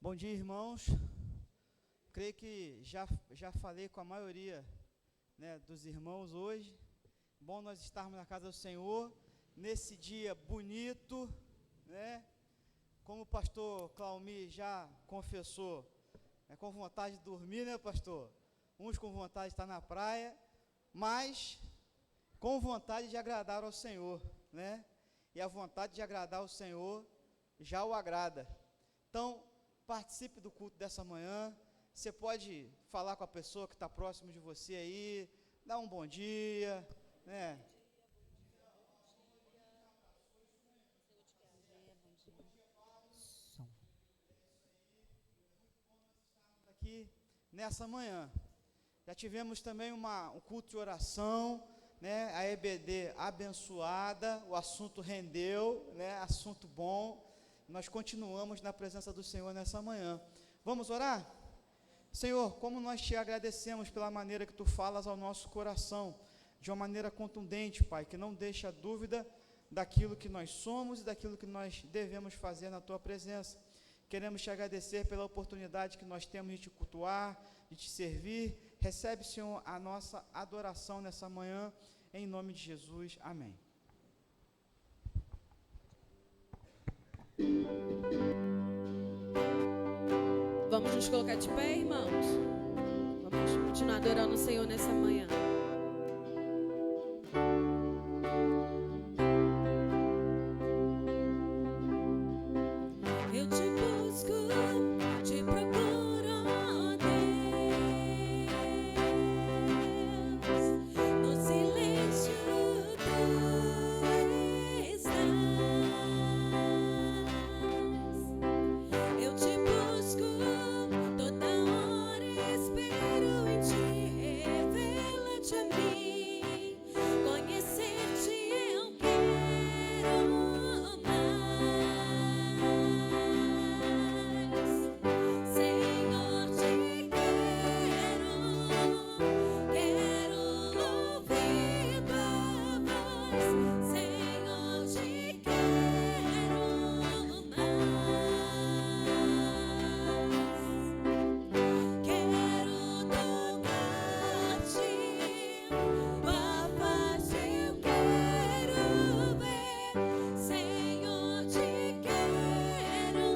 Bom dia, irmãos. Creio que já falei com a maioria, dos irmãos hoje. Bom nós estarmos na casa do Senhor, nesse dia bonito, como o pastor Claumir já confessou, com vontade de dormir, pastor? Uns com vontade de estar na praia, mas com vontade de agradar ao Senhor, E a vontade de agradar ao Senhor já o agrada. Então, participe do culto dessa manhã. Você pode falar com a pessoa que está próximo de você aí, dar um bom dia, Aqui nessa manhã. Já tivemos também um culto de oração, a EBD abençoada, o assunto rendeu, assunto bom. Nós continuamos na presença do Senhor nessa manhã. Vamos orar? Senhor, como nós te agradecemos pela maneira que tu falas ao nosso coração, de uma maneira contundente, Pai, que não deixa dúvida daquilo que nós somos e daquilo que nós devemos fazer na tua presença. Queremos te agradecer pela oportunidade que nós temos de te cultuar, de te servir. Recebe, Senhor, a nossa adoração nessa manhã, em nome de Jesus. Amém. Vamos nos colocar de pé, irmãos? Vamos continuar adorando o Senhor nessa manhã. Eu te busco, te procuro, Deus. No silêncio tu estás. Eu te busco, toda hora espero em ti, revela-te a mim, conhecer-te eu quero mais, Senhor, te quero ouvir tua voz, Senhor, te quero mais. Quero tocar-te, tua face eu quero ver, Senhor, te quero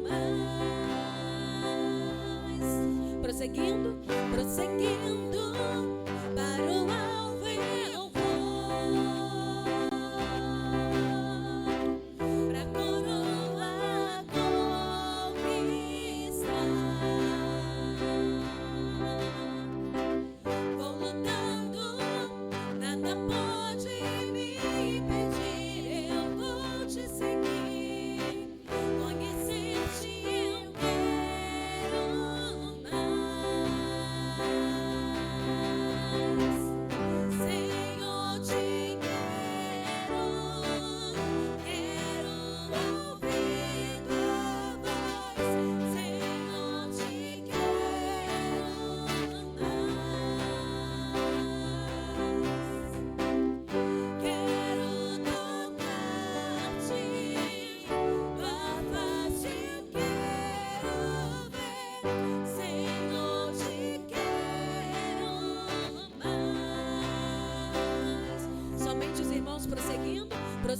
mais. Prosseguindo, para o alvo eu vou, pra coroa conquistar. Vou lutando, nada pode me impedir. Eu vou te seguir, conhecer-te eu quero mais, Senhor, te quero ouvir tua voz, Senhor, te quero mais. Quero tocar-te, tua face eu quero ver, Senhor, te quero mais. Somente os irmãos prosseguindo. Pra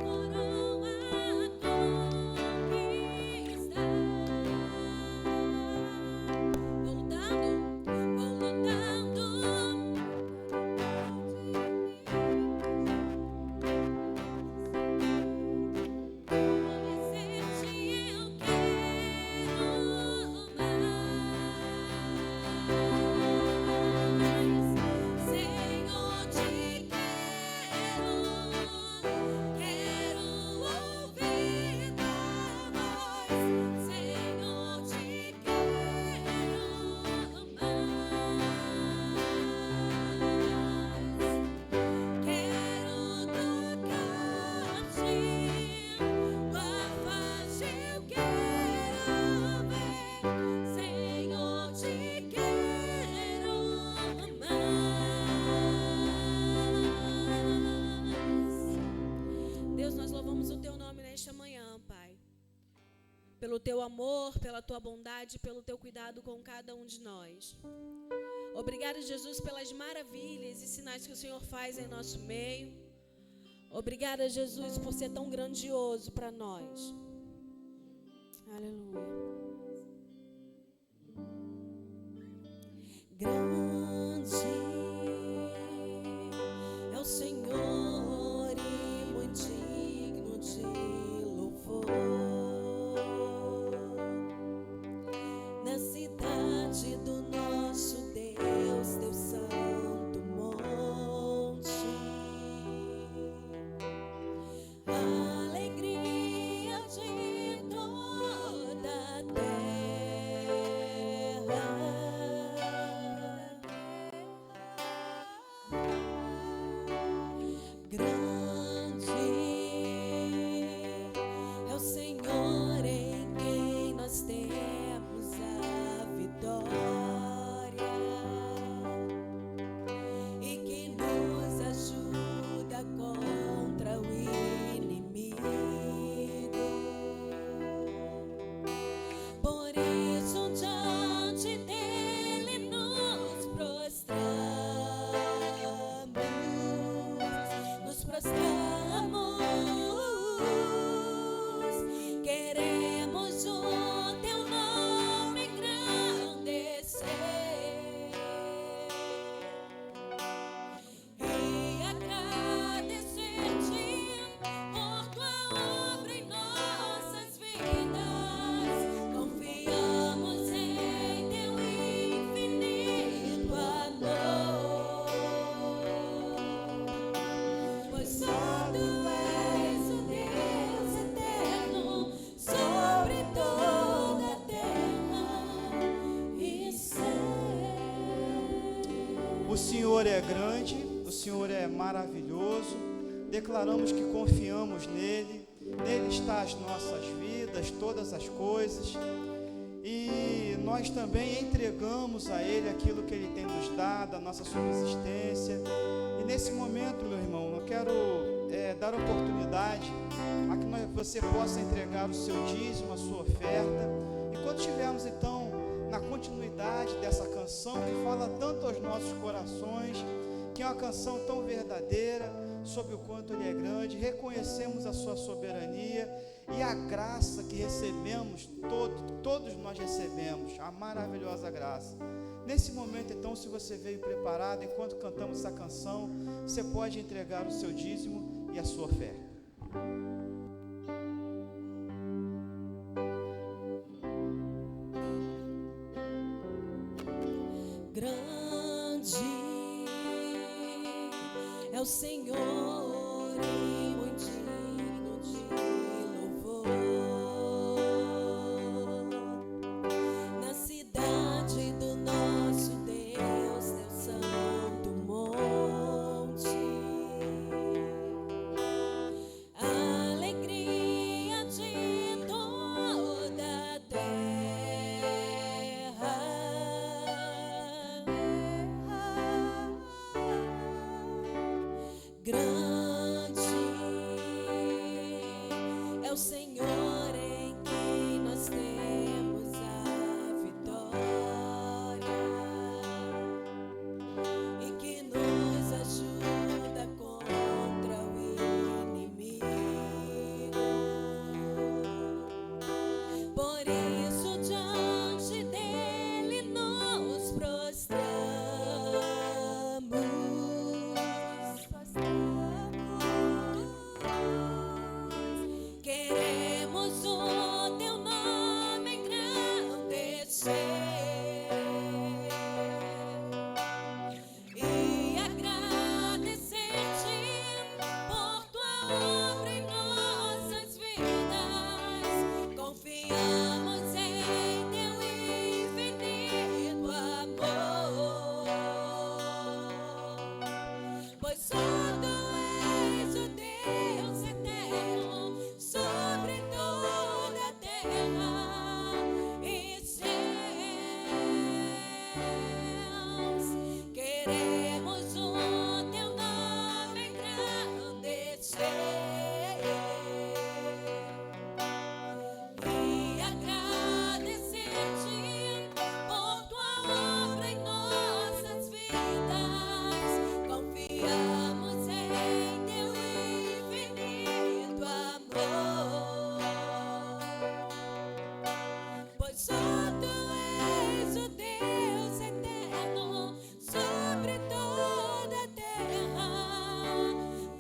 coroa conquistar. Vou lutando, conhecer-te eu quero mais. pelo teu amor, pela tua bondade, pelo teu cuidado com cada um de nós. Obrigada, Jesus, pelas maravilhas e sinais que o Senhor faz em nosso meio. Obrigada, Jesus, por ser tão grandioso para nós. Aleluia. Grande é o Senhor e muito digno de louvor. Na cidade do nosso Deus, teu santo monte, a alegria de toda a terra. Grande é o Senhor em quem nós temos a vitória e que nos ajuda contra o inimigo. Por isso diante dele nos prostramos, queremos o teu nome engrandecer e agradecer-te por tua obra em nossas vidas. Confiamos em teu infinito amor, pois só tu és o Deus eterno sobre toda a terra e céu. O Senhor é grande, o Senhor é maravilhoso. Declaramos que confiamos nele. Nele está as nossas vidas, todas as coisas. E nós também entregamos a ele aquilo que ele tem nos dado, a nossa subsistência. E nesse momento, meu irmão, eu quero dar oportunidade a que você possa entregar o seu dízimo, a sua oferta. E quando estivermos então na continuidade dessa canção que fala tanto aos nossos corações, que é uma canção tão verdadeira sobre o quanto ele é grande, reconhecemos a sua soberania e a graça que recebemos, todos nós recebemos, a maravilhosa graça. Nesse momento, então, se você veio preparado, enquanto cantamos essa canção, você pode entregar o seu dízimo e a sua oferta. Grande é o Senhor e muito digno de louvor. Na cidade do nosso Deus, teu santo monte, a alegria de toda a terra. Grande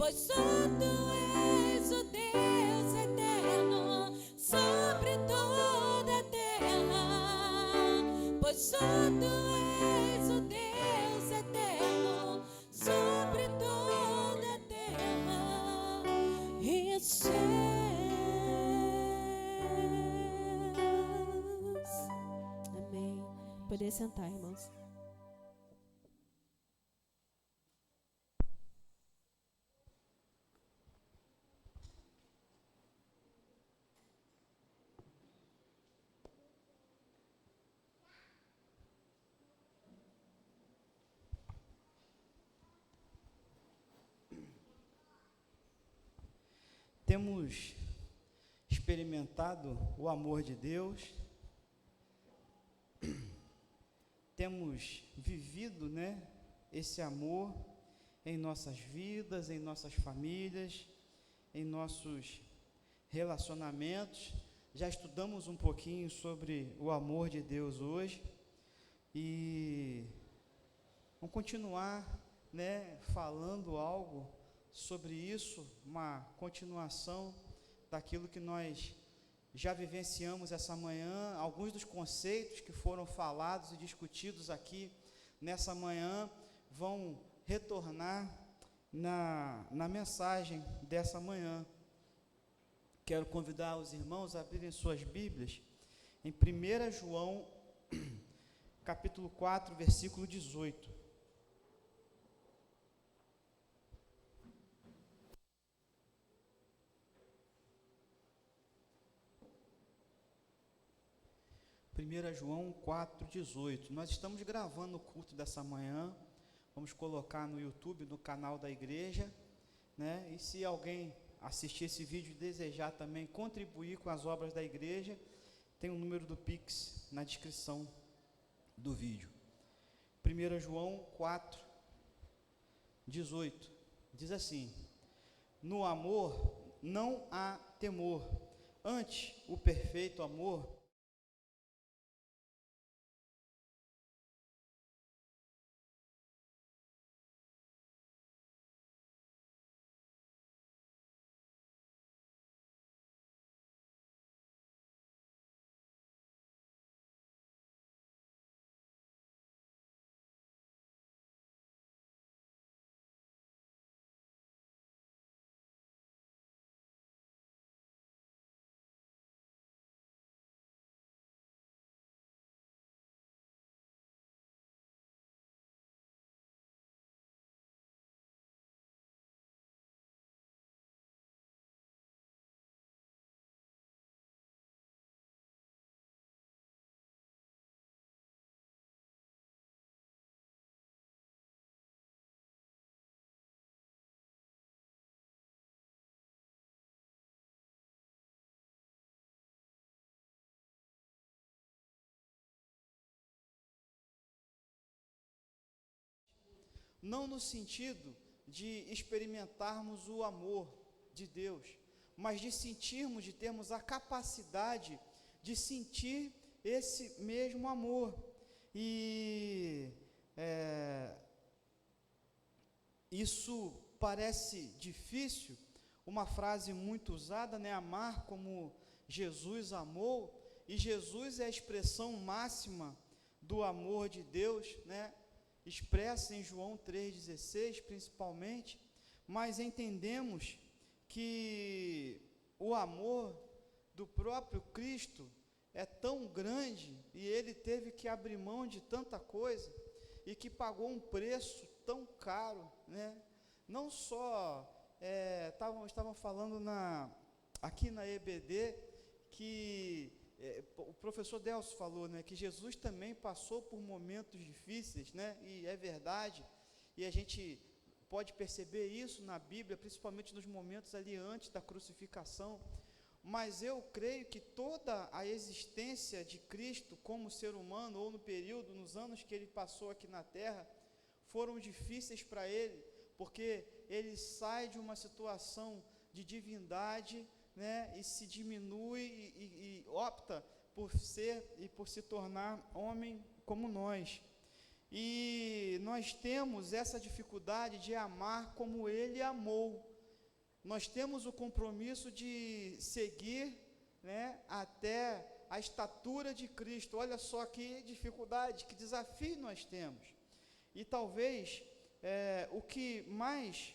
pois só tu és o Deus eterno sobre toda a terra, pois só tu és o Deus eterno sobre toda a terra e céus. Amém. Poder sentar, irmãos. Temos experimentado o amor de Deus, temos vivido, esse amor em nossas vidas, em nossas famílias, em nossos relacionamentos. Já estudamos um pouquinho sobre o amor de Deus hoje e vamos continuar, falando algo sobre isso, uma continuação daquilo que nós já vivenciamos essa manhã. Alguns dos conceitos que foram falados e discutidos aqui nessa manhã vão retornar na mensagem dessa manhã. Quero convidar os irmãos a abrirem suas Bíblias em 1 João, capítulo 4, versículo 18. 1 João 4,18. Nós estamos gravando o culto dessa manhã, vamos colocar no YouTube, no canal da igreja, e se alguém assistir esse vídeo e desejar também contribuir com as obras da igreja, tem o número do Pix na descrição do vídeo. 1 João 4,18, diz assim: no amor não há temor, antes o perfeito amor não no sentido de experimentarmos o amor de Deus, mas de sentirmos, de termos a capacidade de sentir esse mesmo amor. E isso parece difícil, uma frase muito usada, amar como Jesus amou, e Jesus é a expressão máxima do amor de Deus, expressa em João 3,16 principalmente, mas entendemos que o amor do próprio Cristo é tão grande, e ele teve que abrir mão de tanta coisa, e que pagou um preço tão caro, não só, estavam falando aqui na EBD, que o professor Delcio falou, que Jesus também passou por momentos difíceis, e é verdade, e a gente pode perceber isso na Bíblia, principalmente nos momentos ali antes da crucificação, mas eu creio que toda a existência de Cristo como ser humano, ou no período, nos anos que ele passou aqui na terra, foram difíceis para ele, porque ele sai de uma situação de divindade, e se diminui e opta por ser e por se tornar homem como nós. E nós temos essa dificuldade de amar como ele amou, nós temos o compromisso de seguir, né, até a estatura de Cristo. Olha só que dificuldade, que desafio nós temos. E talvez o que mais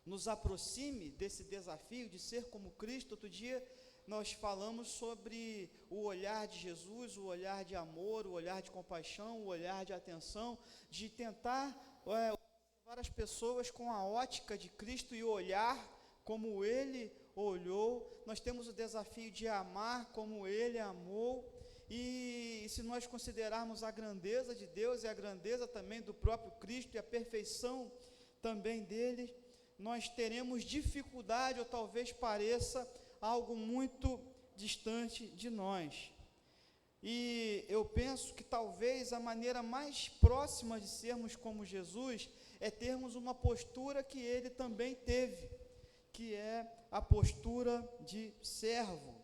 nos aproxime desse desafio de ser como Cristo. Outro dia nós falamos sobre o olhar de Jesus, o olhar de amor, o olhar de compaixão, o olhar de atenção, de tentar observar as pessoas com a ótica de Cristo e olhar como Ele olhou. Nós temos o desafio de amar como Ele amou. E se nós considerarmos a grandeza de Deus e a grandeza também do próprio Cristo e a perfeição também dele, nós teremos dificuldade, ou talvez pareça algo muito distante de nós. E eu penso que talvez a maneira mais próxima de sermos como Jesus é termos uma postura que ele também teve, que é a postura de servo.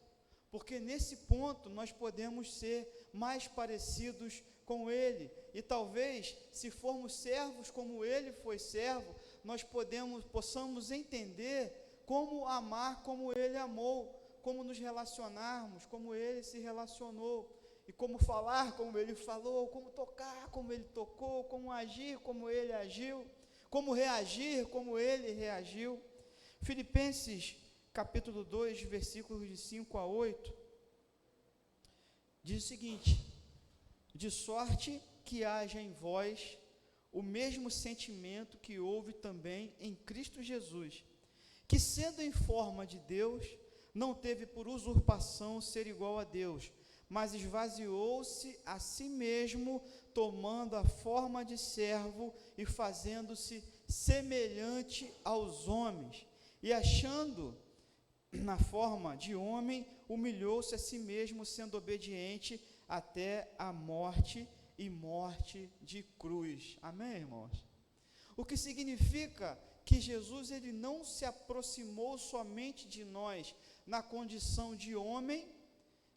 Porque nesse ponto nós podemos ser mais parecidos com ele. E talvez, se formos servos como ele foi servo, nós possamos entender como amar como ele amou, como nos relacionarmos como ele se relacionou, e como falar como ele falou, como tocar como ele tocou, como agir como ele agiu, como reagir como ele reagiu. Filipenses capítulo 2, versículos de 5 a 8, diz o seguinte: de sorte que haja em vós o mesmo sentimento que houve também em Cristo Jesus, que sendo em forma de Deus, não teve por usurpação ser igual a Deus, mas esvaziou-se a si mesmo, tomando a forma de servo e fazendo-se semelhante aos homens, e achando na forma de homem, humilhou-se a si mesmo, sendo obediente até a morte, e morte de cruz. Amém, irmãos? O que significa que Jesus ele não se aproximou somente de nós na condição de homem,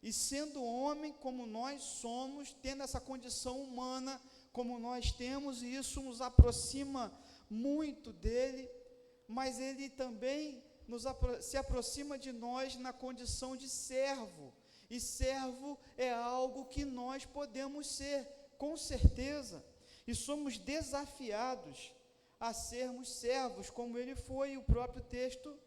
e sendo homem como nós somos, tendo essa condição humana como nós temos, e isso nos aproxima muito dele, mas ele também se aproxima de nós na condição de servo, e servo é algo que nós podemos ser, com certeza, e somos desafiados a sermos servos, como ele foi. E o próprio texto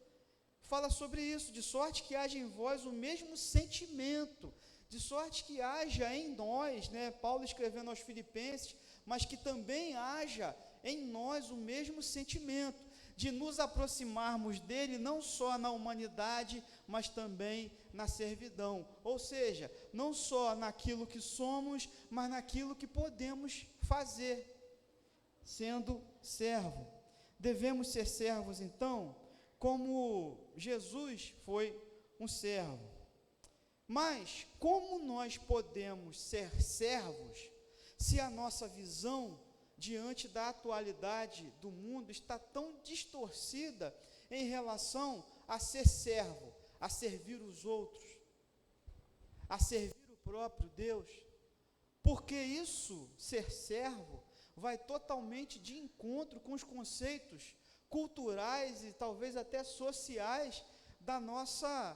fala sobre isso, de sorte que haja em vós o mesmo sentimento, de sorte que haja em nós, né, Paulo escrevendo aos Filipenses, mas que também haja em nós o mesmo sentimento, de nos aproximarmos dele não só na humanidade, mas também na servidão, ou seja, não só naquilo que somos, mas naquilo que podemos fazer, sendo servo. Devemos ser servos, então, como Jesus foi um servo. Mas como nós podemos ser servos se a nossa visão diante da atualidade do mundo está tão distorcida em relação a ser servo, a servir os outros, a servir o próprio Deus? Porque isso, ser servo, vai totalmente de encontro com os conceitos culturais e talvez até sociais da nossa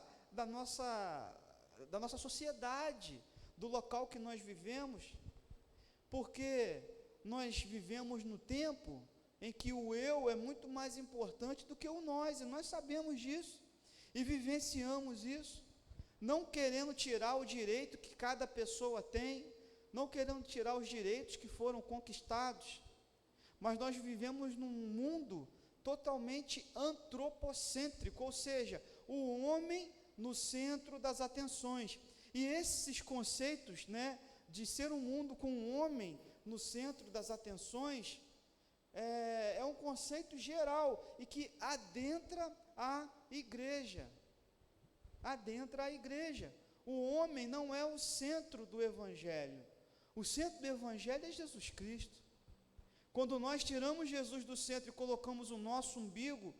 sociedade, do local que nós vivemos, porque nós vivemos no tempo em que o eu é muito mais importante do que o nós, e nós sabemos disso, e vivenciamos isso, não querendo tirar o direito que cada pessoa tem, não querendo tirar os direitos que foram conquistados, mas nós vivemos num mundo totalmente antropocêntrico, ou seja, o homem no centro das atenções, e esses conceitos, né, de ser um mundo com um homem no centro das atenções, é um conceito geral, e que adentra a igreja, o homem não é o centro do evangelho, o centro do evangelho é Jesus Cristo. Quando nós tiramos Jesus do centro e colocamos o nosso umbigo,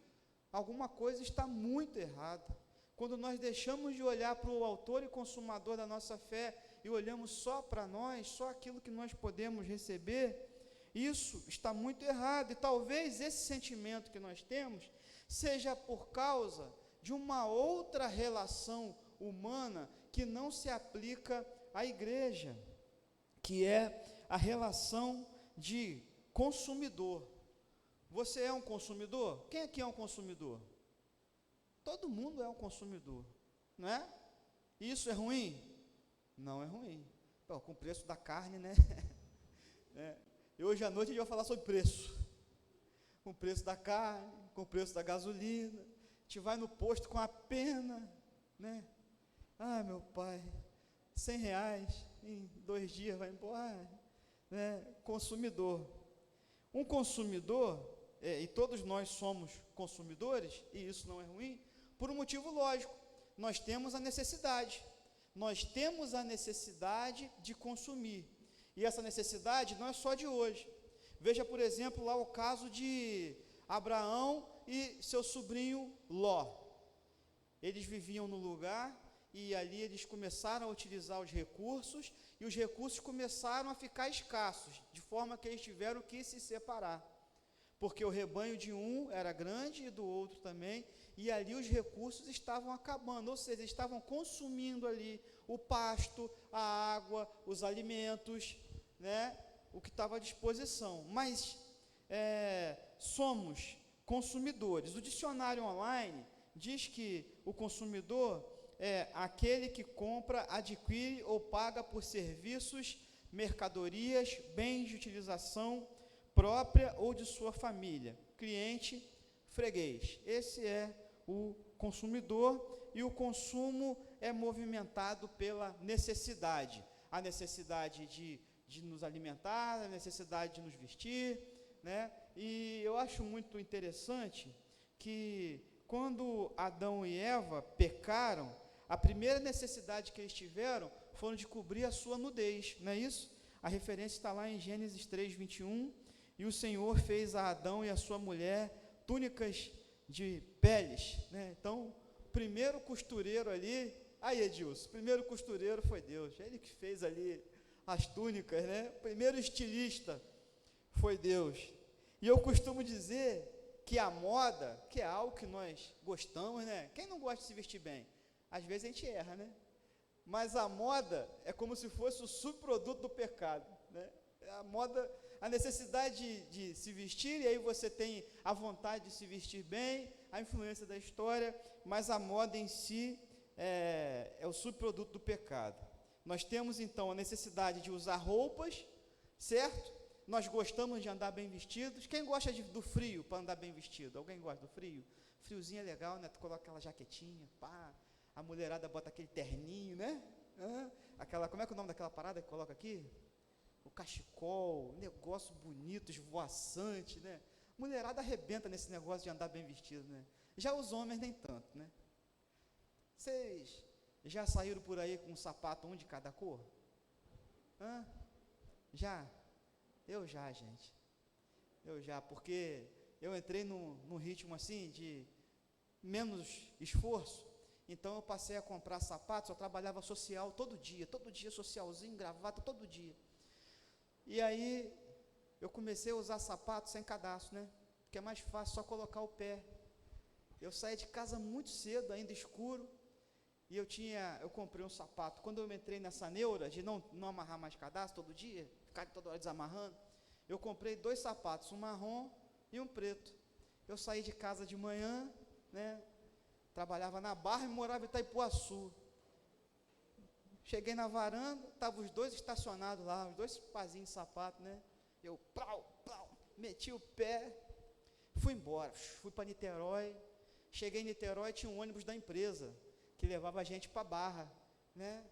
alguma coisa está muito errada. Quando nós deixamos de olhar para o autor e consumador da nossa fé e olhamos só para nós, só aquilo que nós podemos receber, isso está muito errado. E talvez esse sentimento que nós temos seja por causa de uma outra relação humana que não se aplica à igreja, que é a relação de consumidor. Você é um consumidor? Quem aqui é um consumidor? Todo mundo é um consumidor, não é? Isso é ruim? Não é ruim. Pô, com o preço da carne, né? E hoje à noite a gente vai falar sobre preço. Com o preço da carne, com o preço da gasolina. A gente vai no posto com a pena, né? Ah, meu pai, R$100 em 2 dias vai embora, né? Consumidor. Um consumidor, e todos nós somos consumidores, e isso não é ruim, por um motivo lógico. Nós temos a necessidade de consumir, e essa necessidade não é só de hoje. Veja, por exemplo, lá o caso de Abraão e seu sobrinho Ló. Eles viviam no lugar, e ali eles começaram a utilizar os recursos, e os recursos começaram a ficar escassos, de forma que eles tiveram que se separar, porque o rebanho de um era grande e do outro também, e ali os recursos estavam acabando, ou seja, eles estavam consumindo ali o pasto, a água, os alimentos, né, o que estava à disposição. Mas somos consumidores. O dicionário online diz que o consumidor é aquele que compra, adquire ou paga por serviços, mercadorias, bens de utilização própria ou de sua família. Cliente, freguês. Esse é o consumidor, e o consumo é movimentado pela necessidade. A necessidade de nos alimentar, a necessidade de nos vestir, né? E eu acho muito interessante que quando Adão e Eva pecaram, a primeira necessidade que eles tiveram foi de cobrir a sua nudez, não é isso? A referência está lá em Gênesis 3:21, e o Senhor fez a Adão e a sua mulher túnicas de peles, né? Então, o primeiro costureiro ali, aí Edilson, o primeiro costureiro foi Deus, ele que fez ali as túnicas, né? O primeiro estilista foi Deus. E eu costumo dizer que a moda, que é algo que nós gostamos, né? Quem não gosta de se vestir bem? Às vezes a gente erra, né? Mas a moda é como se fosse o subproduto do pecado, né? A moda, a necessidade de se vestir, e aí você tem a vontade de se vestir bem, a influência da história, mas a moda em si é o subproduto do pecado. Nós temos então a necessidade de usar roupas, certo? Nós gostamos de andar bem vestidos. Quem gosta do frio para andar bem vestido? Alguém gosta do frio? Friozinho é legal, né? Tu coloca aquela jaquetinha, pá. A mulherada bota aquele terninho, né? Como é que é o nome daquela parada que coloca aqui? O cachecol, negócio bonito, esvoaçante, né? Mulherada arrebenta nesse negócio de andar bem vestido, né? Já os homens nem tanto, né? Vocês já saíram por aí com um sapato um de cada cor? Já? Eu já, gente. Eu já, porque eu entrei num ritmo assim de menos esforço. Então eu passei a comprar sapatos, eu trabalhava social todo dia socialzinho, gravata, todo dia. E aí eu comecei a usar sapatos sem cadastro, né? Porque é mais fácil só colocar o pé. Eu saí de casa muito cedo, ainda escuro, e eu comprei um sapato. Quando eu entrei nessa neura de não amarrar mais cadastro todo dia, ficar toda hora desamarrando, eu comprei 2 sapatos, um marrom e um preto. Eu saí de casa de manhã, né? Trabalhava na Barra e morava em Itaipuaçu. Cheguei na varanda, estavam os 2 estacionados lá, os 2 pazinhos de sapato, né? Eu, meti o pé, fui embora, fui para Niterói. Cheguei em Niterói, tinha um ônibus da empresa, que levava a gente para Barra, né?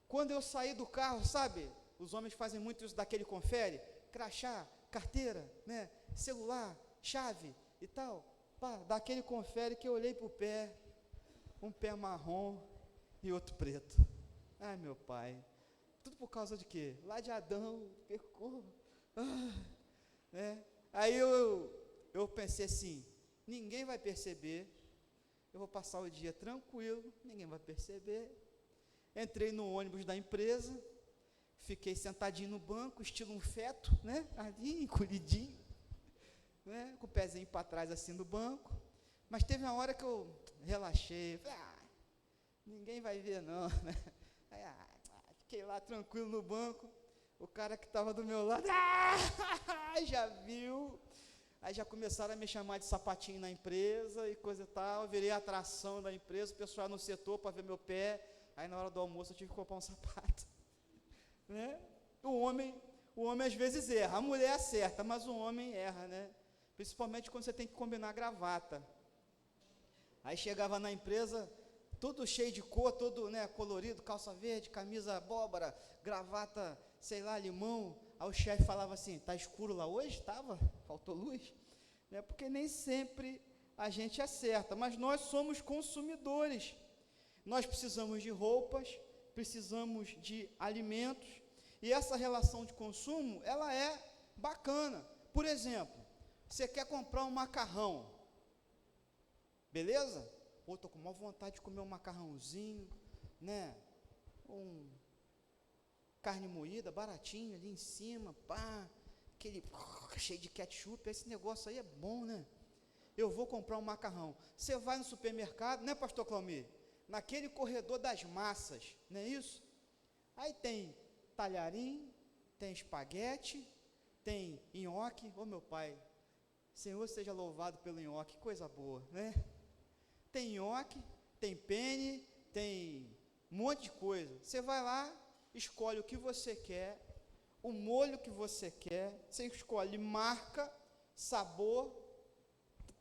Quando eu saí do carro, sabe, os homens fazem muito isso daquele confere, crachá, carteira, né? Celular, chave e tal. Daquele confere que eu olhei para o pé, um pé marrom e outro preto. Ai, meu pai, tudo por causa de quê? Lá de Adão, pecou. Né? Aí eu pensei assim, ninguém vai perceber, eu vou passar o dia tranquilo, ninguém vai perceber. Entrei no ônibus da empresa, fiquei sentadinho no banco, estilo um feto, né? Ali, encolhidinho, né? Com o pezinho para trás assim no banco. Mas teve uma hora que eu relaxei, falei, ninguém vai ver não, né? Aí, fiquei lá tranquilo no banco, o cara que estava do meu lado, já viu, aí já começaram a me chamar de sapatinho na empresa e coisa e tal, eu virei a atração da empresa, o pessoal no setor para ver meu pé, aí na hora do almoço eu tive que comprar um sapato, né? O homem às vezes erra, a mulher acerta, mas o homem erra, né? Principalmente quando você tem que combinar gravata. Aí chegava na empresa, tudo cheio de cor, todo, né, colorido, calça verde, camisa abóbora, gravata, sei lá, limão. Aí o chefe falava assim, tá escuro lá hoje? Tava? Faltou luz? Né, porque nem sempre a gente acerta, mas nós somos consumidores. Nós precisamos de roupas, precisamos de alimentos, e essa relação de consumo, ela é bacana. Por exemplo, você quer comprar um macarrão, beleza? Pô, estou com maior vontade de comer um macarrãozinho, né? Carne moída, baratinho, ali em cima, pá, aquele cheio de ketchup, esse negócio aí é bom, né? Eu vou comprar um macarrão. Você vai no supermercado, né, pastor Claumir? Naquele corredor das massas, não é isso? Aí tem talharim, tem espaguete, tem nhoque. Ô meu pai, Senhor seja louvado pelo nhoque, coisa boa, né? Tem nhoque, tem penne, tem um monte de coisa. Você vai lá, escolhe o que você quer, o molho que você quer, você escolhe marca, sabor,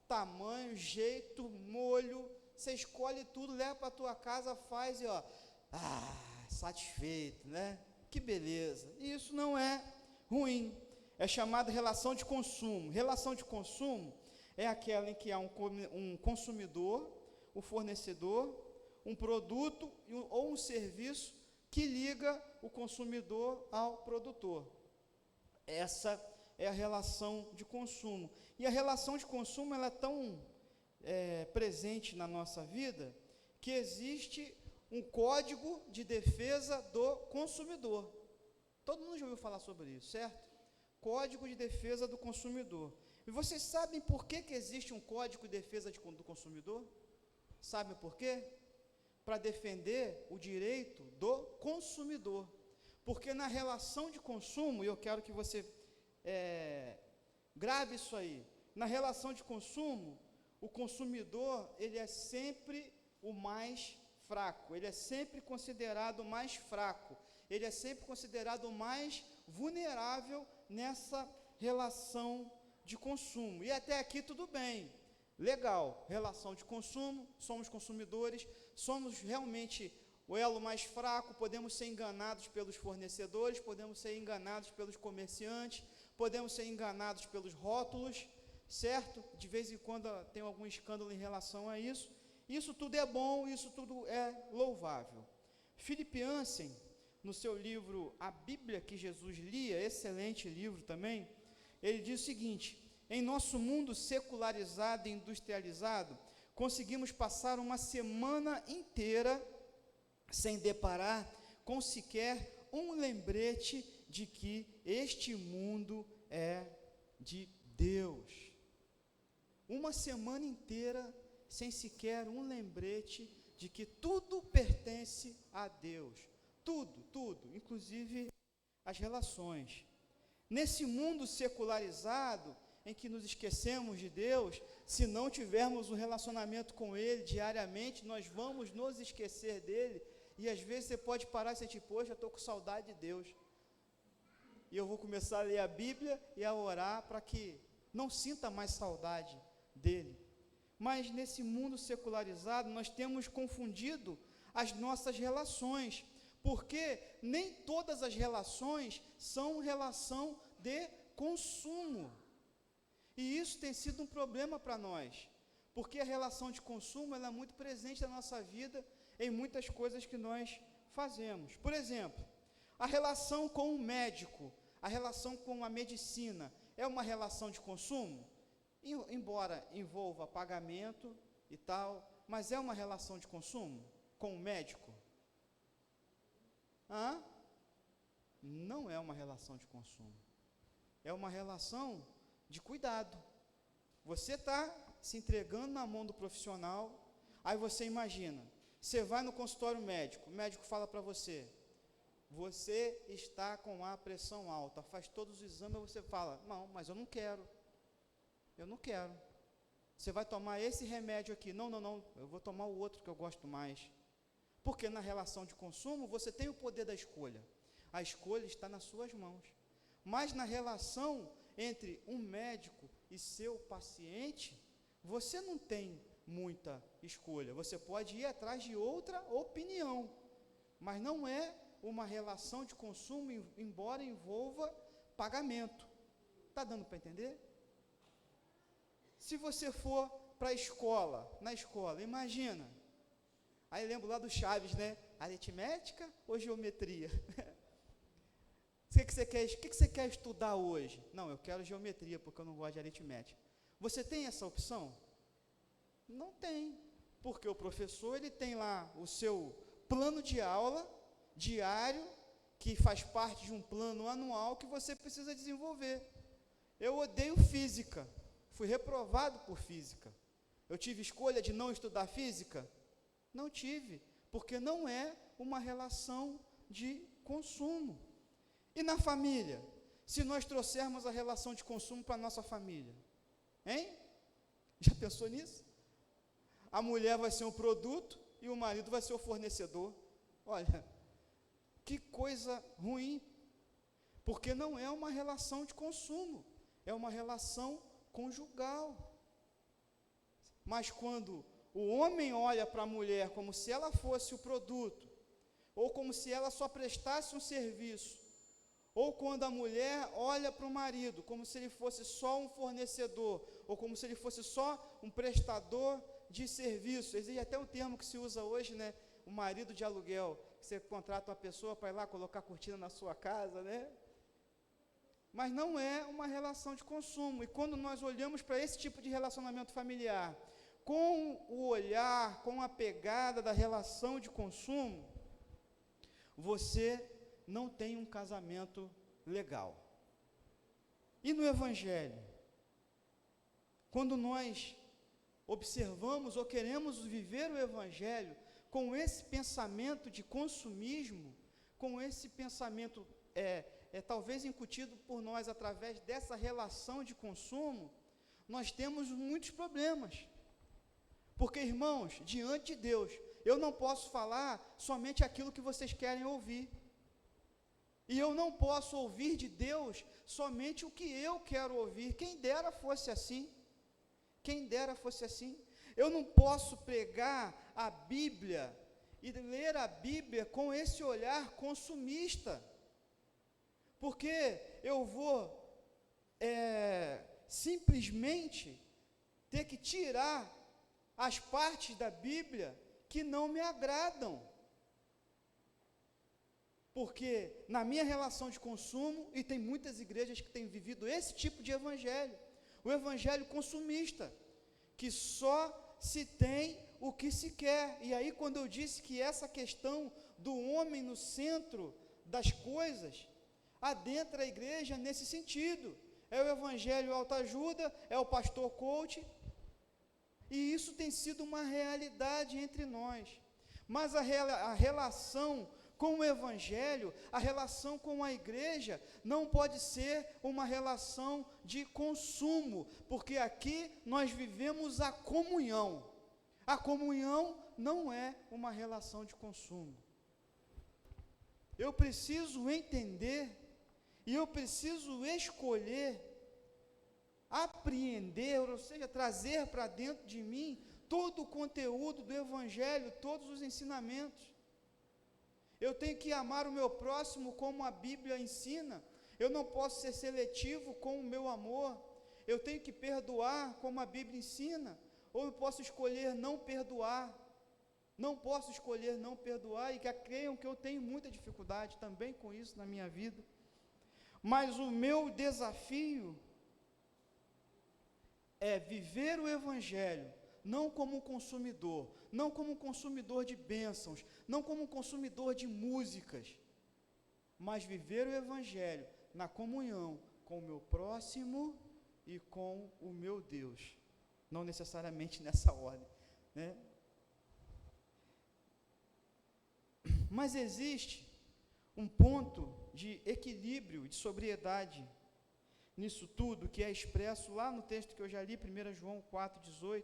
tamanho, jeito, molho, você escolhe tudo, leva para a tua casa, faz e satisfeito, né? Que beleza. E isso não é ruim, é chamada relação de consumo. Relação de consumo é aquela em que há um consumidor, um fornecedor, um produto ou um serviço que liga o consumidor ao produtor. Essa é a relação de consumo. E a relação de consumo ela é tão presente na nossa vida que existe um código de defesa do consumidor. Todo mundo já ouviu falar sobre isso, certo? Código de defesa do consumidor. E vocês sabem por que existe um código de defesa do consumidor? Sabem por quê? Para defender o direito do consumidor. Porque na relação de consumo, e eu quero que você grave isso aí, na relação de consumo, o consumidor, ele é sempre o mais fraco, ele é sempre considerado o mais fraco, ele é sempre considerado o mais vulnerável nessa relação de consumo. E até aqui tudo bem, legal, relação de consumo, somos consumidores, somos realmente o elo mais fraco, podemos ser enganados pelos fornecedores, podemos ser enganados pelos comerciantes, podemos ser enganados pelos rótulos, certo? De vez em quando tem algum escândalo em relação a isso. Isso tudo é bom, isso tudo é louvável. Philip Yancey, no seu livro A Bíblia que Jesus Lia, excelente livro também, ele diz o seguinte: em nosso mundo secularizado e industrializado, conseguimos passar uma semana inteira sem deparar com sequer um lembrete de que este mundo é de Deus. Uma semana inteira sem sequer um lembrete de que tudo pertence a Deus. Tudo, inclusive as relações. Nesse mundo secularizado, em que nos esquecemos de Deus, se não tivermos um relacionamento com Ele diariamente, nós vamos nos esquecer dEle, e às vezes você pode parar e sentir, poxa, eu estou com saudade de Deus, e eu vou começar a ler a Bíblia e a orar para que não sinta mais saudade dEle. Mas nesse mundo secularizado, nós temos confundido as nossas relações, porque nem todas as relações são relação de consumo. E isso tem sido um problema para nós, porque a relação de consumo ela é muito presente na nossa vida, em muitas coisas que nós fazemos. Por exemplo, a relação com o médico, a relação com a medicina, é uma relação de consumo? Embora envolva pagamento e tal, mas é uma relação de consumo com o médico? Não é uma relação de consumo. É uma relação de cuidado. Você está se entregando na mão do profissional. Aí você imagina, você vai no consultório médico, o médico fala para você, você está com a pressão alta, faz todos os exames, você fala, não, mas eu não quero. Você vai tomar esse remédio aqui, não, eu vou tomar o outro que eu gosto mais. Porque na relação de consumo, você tem o poder da escolha. A escolha está nas suas mãos. Mas na relação entre um médico e seu paciente, você não tem muita escolha. Você pode ir atrás de outra opinião, mas não é uma relação de consumo, embora envolva pagamento. Está dando para entender? Se você for para a escola, na escola, imagina, aí lembro lá do Chaves, né? Aritmética ou geometria? O que você quer estudar hoje? Não, eu quero geometria, porque eu não gosto de aritmética. Você tem essa opção? Não tem, porque o professor, ele tem lá o seu plano de aula, diário, que faz parte de um plano anual que você precisa desenvolver. Eu odeio física, fui reprovado por física. Eu tive escolha de não estudar física? Não tive, porque não é uma relação de consumo. E na família? Se nós trouxermos a relação de consumo para a nossa família, hein? Já pensou nisso? A mulher vai ser um produto e o marido vai ser o fornecedor. Olha, que coisa ruim, porque não é uma relação de consumo, é uma relação conjugal. Mas quando o homem olha para a mulher como se ela fosse o produto, ou como se ela só prestasse um serviço, ou quando a mulher olha para o marido como se ele fosse só um fornecedor, ou como se ele fosse só um prestador de serviço. Existe até um termo que se usa hoje, né? O marido de aluguel, que você contrata uma pessoa para ir lá colocar cortina na sua casa, né? Mas não é uma relação de consumo. E quando nós olhamos para esse tipo de relacionamento familiar, com o olhar, com a pegada da relação de consumo, você não tem um casamento legal. E no Evangelho, quando nós observamos ou queremos viver o Evangelho com esse pensamento de consumismo, com esse pensamento talvez incutido por nós através dessa relação de consumo, nós temos muitos problemas. Porque, irmãos, diante de Deus, eu não posso falar somente aquilo que vocês querem ouvir. E eu não posso ouvir de Deus somente o que eu quero ouvir. Quem dera fosse assim. Quem dera fosse assim. Eu não posso pregar a Bíblia e ler a Bíblia com esse olhar consumista. Porque eu vou simplesmente ter que tirar as partes da Bíblia que não me agradam. Porque na minha relação de consumo, e tem muitas igrejas que têm vivido esse tipo de evangelho, o evangelho consumista, que só se tem o que se quer. E aí, quando eu disse que essa questão do homem no centro das coisas, adentra a igreja nesse sentido. É o evangelho autoajuda, é o pastor coach, e isso tem sido uma realidade entre nós. Mas a relação com o Evangelho, a relação com a igreja, não pode ser uma relação de consumo, porque aqui nós vivemos a comunhão. A comunhão não é uma relação de consumo. Eu preciso entender, e eu preciso escolher, apreender, ou seja, trazer para dentro de mim todo o conteúdo do Evangelho, todos os ensinamentos. Eu tenho que amar o meu próximo como a Bíblia ensina. Eu não posso ser seletivo com o meu amor. Eu tenho que perdoar como a Bíblia ensina. Ou eu posso escolher não perdoar. Não posso escolher não perdoar, e que creiam que eu tenho muita dificuldade também com isso na minha vida. Mas o meu desafio é viver o Evangelho não como um consumidor, não como um consumidor de bênçãos, não como um consumidor de músicas, mas viver o Evangelho na comunhão com o meu próximo e com o meu Deus. não necessariamente nessa ordem, né? Mas existe um ponto de equilíbrio, de sobriedade nisso tudo, que é expresso lá no texto que eu já li, 1 João 4,18.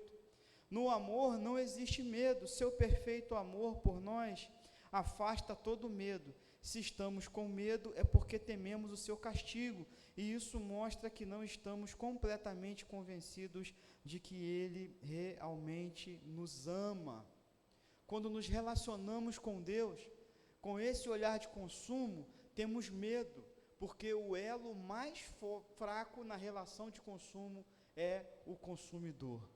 No amor não existe medo, seu perfeito amor por nós afasta todo medo. Se estamos com medo, é porque tememos o seu castigo, e isso mostra que não estamos completamente convencidos de que Ele realmente nos ama. Quando nos relacionamos com Deus, com esse olhar de consumo, temos medo, porque o elo mais fraco na relação de consumo é o consumidor.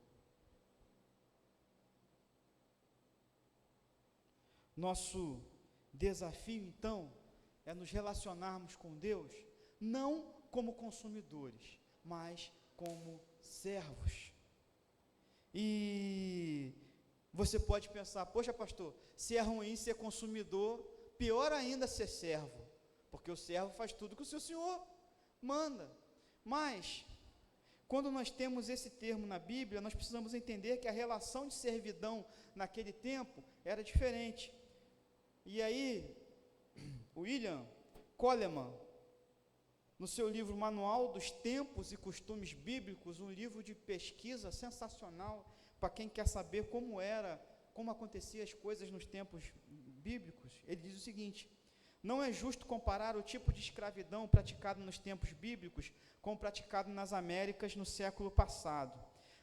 Nosso desafio, então, é nos relacionarmos com Deus, não como consumidores, mas como servos. E você pode pensar, poxa pastor, se é ruim ser consumidor, pior ainda ser servo, porque o servo faz tudo que o seu senhor manda. Mas, quando nós temos esse termo na Bíblia, nós precisamos entender que a relação de servidão naquele tempo era diferente. E aí, William Coleman, no seu livro Manual dos Tempos e Costumes Bíblicos, um livro de pesquisa sensacional para quem quer saber como aconteciam as coisas nos tempos bíblicos, ele diz o seguinte: não é justo comparar o tipo de escravidão praticado nos tempos bíblicos com o praticado nas Américas no século passado.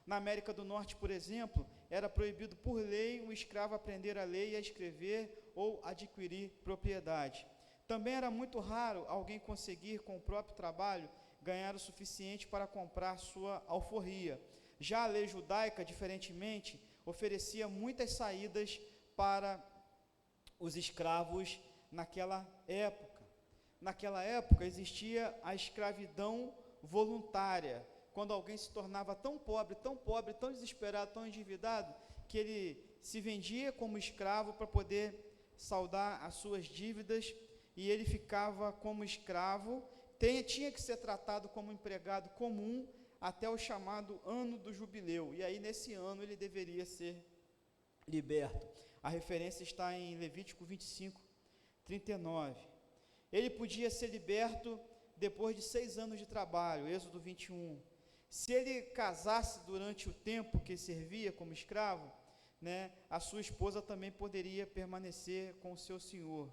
Na América do Norte, por exemplo, era proibido por lei um escravo aprender a ler e a escrever ou adquirir propriedade. Também era muito raro alguém conseguir, com o próprio trabalho, ganhar o suficiente para comprar sua alforria. Já a lei judaica, diferentemente, oferecia muitas saídas para os escravos naquela época. Naquela época existia a escravidão voluntária, quando alguém se tornava tão pobre, tão desesperado, tão endividado, que ele se vendia como escravo para poder saldar as suas dívidas, e ele ficava como escravo, tinha que ser tratado como empregado comum até o chamado ano do jubileu, e aí nesse ano ele deveria ser liberto. A referência está em Levítico 25, 39. Ele podia ser liberto depois de 6 anos de trabalho, Êxodo 21. Se ele casasse durante o tempo que servia como escravo, né, a sua esposa também poderia permanecer com o seu senhor.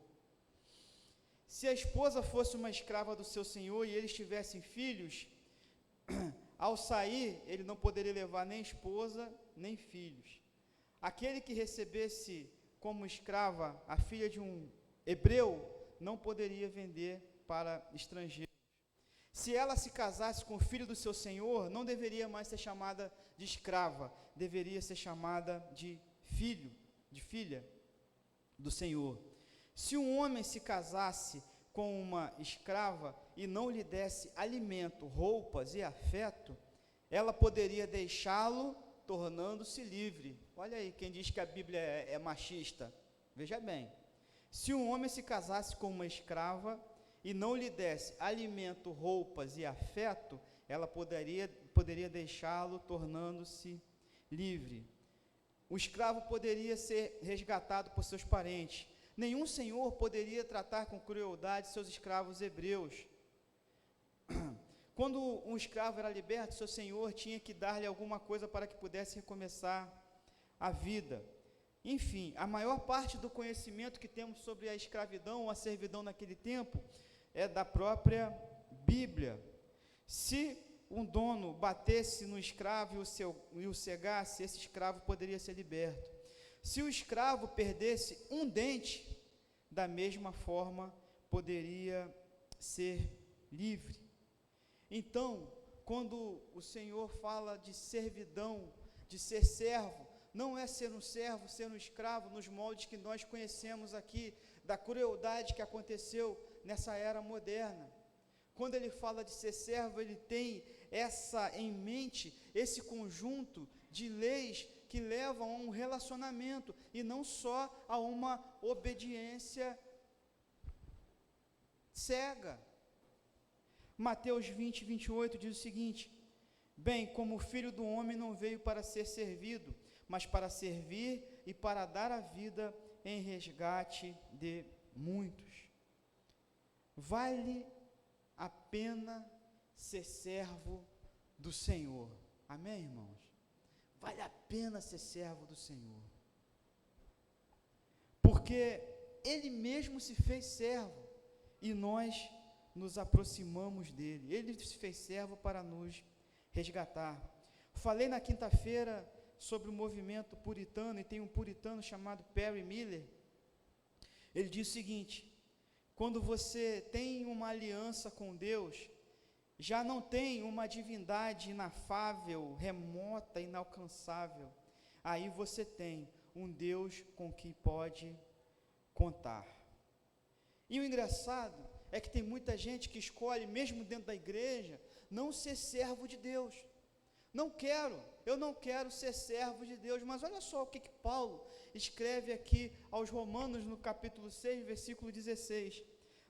Se a esposa fosse uma escrava do seu senhor e eles tivessem filhos, ao sair, ele não poderia levar nem esposa, nem filhos. Aquele que recebesse como escrava a filha de um hebreu, não poderia vender para estrangeiros. Se ela se casasse com o filho do seu senhor, não deveria mais ser chamada de escrava, deveria ser chamada de filho, de filha do senhor. Se um homem se casasse com uma escrava e não lhe desse alimento, roupas e afeto, ela poderia deixá-lo, tornando-se livre. Olha aí, quem diz que a Bíblia é machista, veja bem. Se um homem se casasse com uma escrava e não lhe desse alimento, roupas e afeto, ela poderia deixá-lo, tornando-se livre. O escravo poderia ser resgatado por seus parentes. Nenhum senhor poderia tratar com crueldade seus escravos hebreus. Quando um escravo era liberto, seu senhor tinha que dar-lhe alguma coisa para que pudesse recomeçar a vida. Enfim, a maior parte do conhecimento que temos sobre a escravidão ou a servidão naquele tempo é da própria Bíblia. Se um dono batesse no escravo e o cegasse, esse escravo poderia ser liberto. Se o escravo perdesse um dente, da mesma forma poderia ser livre. Então, quando o Senhor fala de servidão, de ser servo, não é ser um servo, ser um escravo nos moldes que nós conhecemos aqui, da crueldade que aconteceu nessa era moderna. Quando ele fala de ser servo, ele tem em mente esse conjunto de leis que levam a um relacionamento e não só a uma obediência cega. Mateus 20, 28 diz o seguinte: Bem, como o Filho do Homem não veio para ser servido, mas para servir e para dar a vida em resgate de muitos. Vale a pena ser servo do Senhor. Amém, irmãos? Vale a pena ser servo do Senhor. Porque Ele mesmo se fez servo e nós nos aproximamos dEle. Ele se fez servo para nos resgatar. Falei na quinta-feira sobre o movimento puritano, e tem um puritano chamado Perry Miller. Ele diz o seguinte: quando você tem uma aliança com Deus, já não tem uma divindade inafável, remota, inalcançável. Aí você tem um Deus com quem pode contar. E o engraçado é que tem muita gente que escolhe, mesmo dentro da igreja, não ser servo de Deus. Eu não quero ser servo de Deus. Mas olha só o que Paulo escreve aqui aos Romanos, no capítulo 6, versículo 16.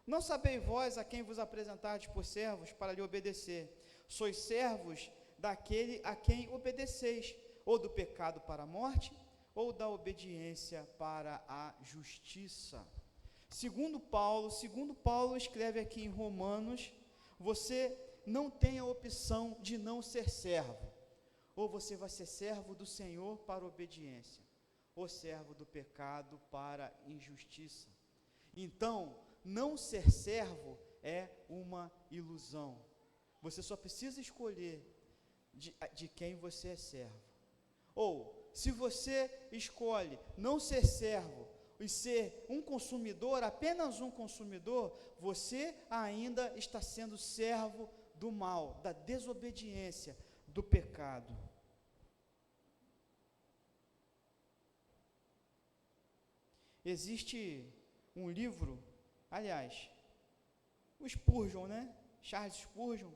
Não sabeis vós a quem vos apresentardes por servos para lhe obedecer. Sois servos daquele a quem obedeceis, ou do pecado para a morte, ou da obediência para a justiça. Segundo Paulo escreve aqui em Romanos, você não tem a opção de não ser servo. Ou você vai ser servo do Senhor para a obediência, ou servo do pecado para a injustiça. Então, não ser servo é uma ilusão. Você só precisa escolher de quem você é servo. Ou, se você escolhe não ser servo e ser um consumidor, apenas um consumidor, você ainda está sendo servo do mal, da desobediência, do pecado. Existe um livro, aliás, o Spurgeon, Charles Spurgeon,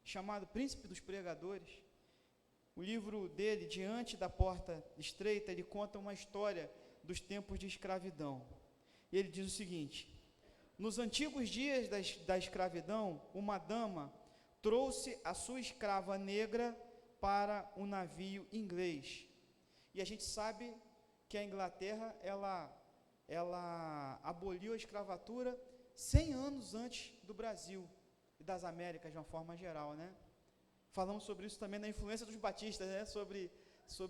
chamado Príncipe dos Pregadores. O livro dele, Diante da Porta Estreita, ele conta uma história dos tempos de escravidão. E ele diz o seguinte: nos antigos dias da escravidão, uma dama trouxe a sua escrava negra para um navio inglês. E a gente sabe que a Inglaterra, ela aboliu a escravatura 100 anos antes do Brasil e das Américas, de uma forma geral, Falamos sobre isso também na influência dos batistas, sobre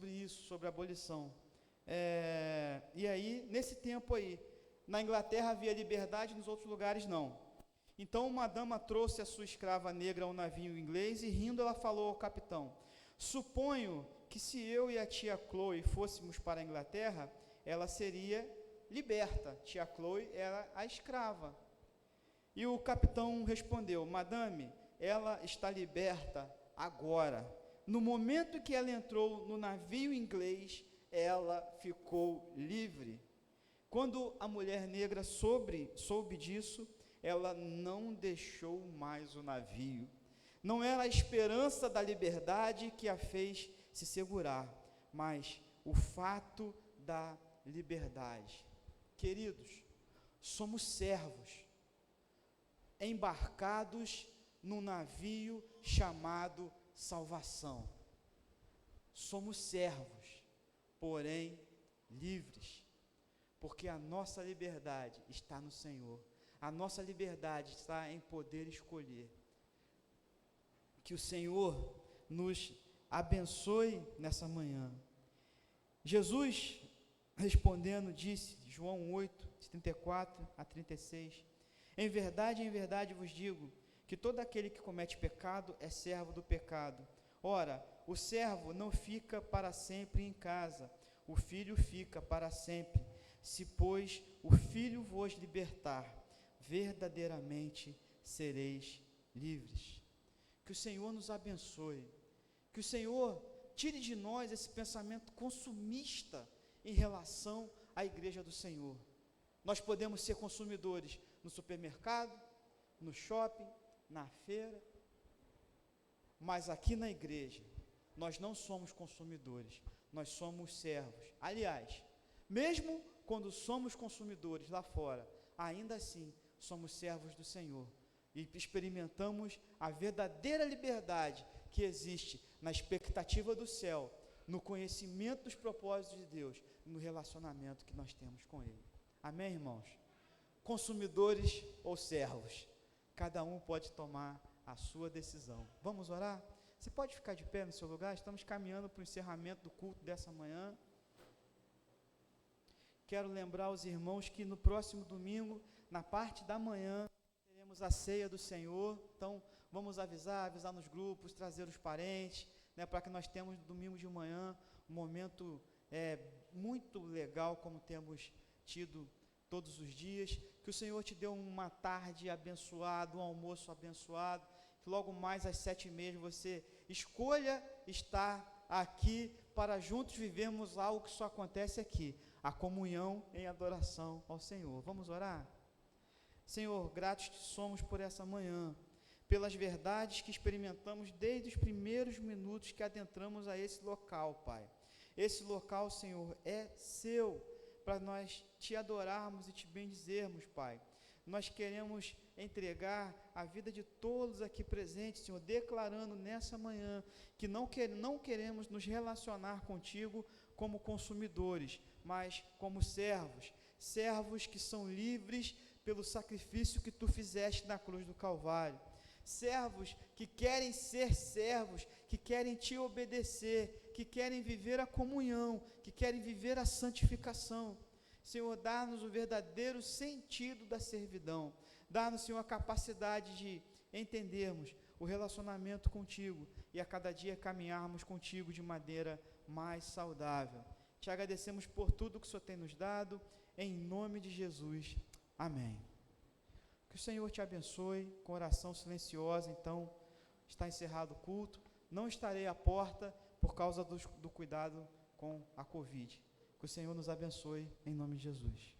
isso, sobre a abolição. E aí, nesse tempo aí, na Inglaterra havia liberdade, nos outros lugares não. Então, uma dama trouxe a sua escrava negra ao navio inglês e, rindo, ela falou ao capitão: suponho que se eu e a tia Chloe fôssemos para a Inglaterra, ela seria liberta. Tia Chloe era a escrava. E o capitão respondeu: madame, ela está liberta agora. No momento que ela entrou no navio inglês, ela ficou livre. Quando a mulher negra soube disso, ela não deixou mais o navio. Não era a esperança da liberdade que a fez se segurar, mas o fato da liberdade. Queridos, somos servos, embarcados num navio chamado salvação. Somos servos, porém livres, porque a nossa liberdade está no Senhor. A nossa liberdade está em poder escolher. Que o Senhor nos abençoe nessa manhã. Jesus, respondendo, disse, João 8, 34 a 36, em verdade vos digo, que todo aquele que comete pecado é servo do pecado. Ora, o servo não fica para sempre em casa, o filho fica para sempre. Se, pois, o filho vos libertar, verdadeiramente sereis livres. Que o Senhor nos abençoe, que o Senhor tire de nós esse pensamento consumista em relação à igreja do Senhor. Nós podemos ser consumidores no supermercado, no shopping, na feira, mas aqui na igreja, nós não somos consumidores, nós somos servos. Aliás, mesmo quando somos consumidores lá fora, ainda assim somos servos do Senhor e experimentamos a verdadeira liberdade que existe na expectativa do céu, no conhecimento dos propósitos de Deus, no relacionamento que nós temos com Ele. Amém, irmãos? Consumidores ou servos, cada um pode tomar a sua decisão. Vamos orar? Você pode ficar de pé no seu lugar? Estamos caminhando para o encerramento do culto dessa manhã. Quero lembrar aos irmãos que no próximo domingo, na parte da manhã, teremos a ceia do Senhor. Então, vamos avisar nos grupos, trazer os parentes, né, para que nós tenhamos domingo de manhã um momento muito legal, como temos tido todos os dias. Que o Senhor te dê uma tarde abençoada, um almoço abençoado, que logo mais às 7h30 você escolha estar aqui para juntos vivermos algo que só acontece aqui, a comunhão em adoração ao Senhor. Vamos orar? Senhor, gratos te somos por essa manhã, pelas verdades que experimentamos desde os primeiros minutos que adentramos a esse local, Pai. Esse local, Senhor, é seu, para nós te adorarmos e te bendizermos, Pai. Nós queremos entregar a vida de todos aqui presentes, Senhor, declarando nessa manhã que não queremos nos relacionar contigo como consumidores, mas como servos, servos que são livres pelo sacrifício que tu fizeste na cruz do Calvário, servos que querem ser servos, que querem te obedecer, que querem viver a comunhão, que querem viver a santificação. Senhor, dá-nos o verdadeiro sentido da servidão, dá-nos, Senhor, a capacidade de entendermos o relacionamento contigo e a cada dia caminharmos contigo de maneira mais saudável. Te agradecemos por tudo que o Senhor tem nos dado, em nome de Jesus, amém. Que o Senhor te abençoe, com oração silenciosa. Então, está encerrado o culto, não estarei à porta por causa do cuidado com a Covid. Que o Senhor nos abençoe, em nome de Jesus.